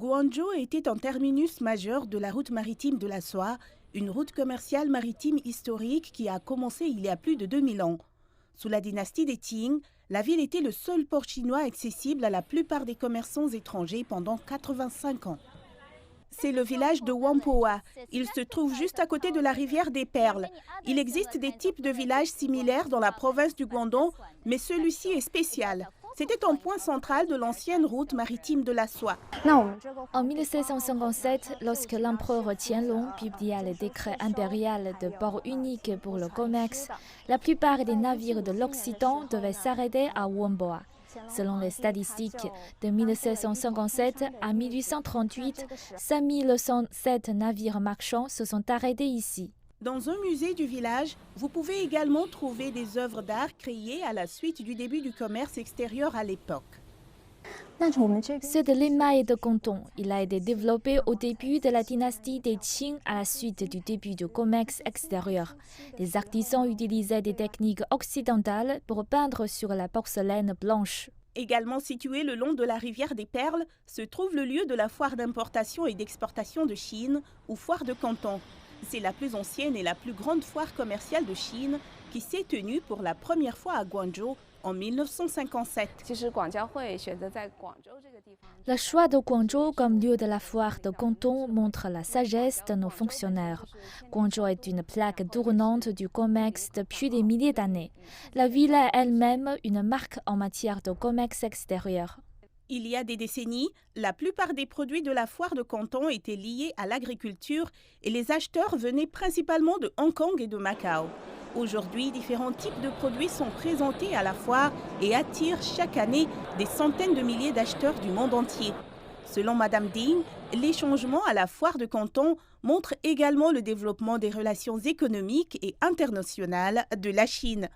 Guangzhou était un terminus majeur de la route maritime de la soie, une route commerciale maritime historique qui a commencé il y a plus de 2000 ans. Sous la dynastie des Qing, la ville était le seul port chinois accessible à la plupart des commerçants étrangers pendant 85 ans. C'est le village de Whampoa. Il se trouve juste à côté de la rivière des Perles. Il existe des types de villages similaires dans la province du Guangdong, mais celui-ci est spécial. C'était un point central de l'ancienne route maritime de la soie. En 1757, lorsque l'empereur Qianlong publia le décret impérial de port unique pour le commerce, la plupart des navires de l'Occident devaient s'arrêter à Whampoa. Selon les statistiques, de 1757 à 1838, 5107 navires marchands se sont arrêtés ici. Dans un musée du village, vous pouvez également trouver des œuvres d'art créées à la suite du début du commerce extérieur à l'époque. Ceux de l'émail de Canton, il a été développé au début de la dynastie des Qing à la suite du début du commerce extérieur. Les artisans utilisaient des techniques occidentales pour peindre sur la porcelaine blanche. Également situé le long de la rivière des Perles, se trouve le lieu de la foire d'importation et d'exportation de Chine, ou foire de Canton. C'est la plus ancienne et la plus grande foire commerciale de Chine qui s'est tenue pour la première fois à Guangzhou en 1957. Le choix de Guangzhou comme lieu de la foire de Canton montre la sagesse de nos fonctionnaires. Guangzhou est une plaque tournante du commerce depuis des milliers d'années. La ville est elle-même une marque en matière de commerce extérieur. Il y a des décennies, la plupart des produits de la foire de Canton étaient liés à l'agriculture et les acheteurs venaient principalement de Hong Kong et de Macao. Aujourd'hui, différents types de produits sont présentés à la foire et attirent chaque année des centaines de milliers d'acheteurs du monde entier. Selon Madame Ding, les changements à la foire de Canton montrent également le développement des relations économiques et internationales de la Chine.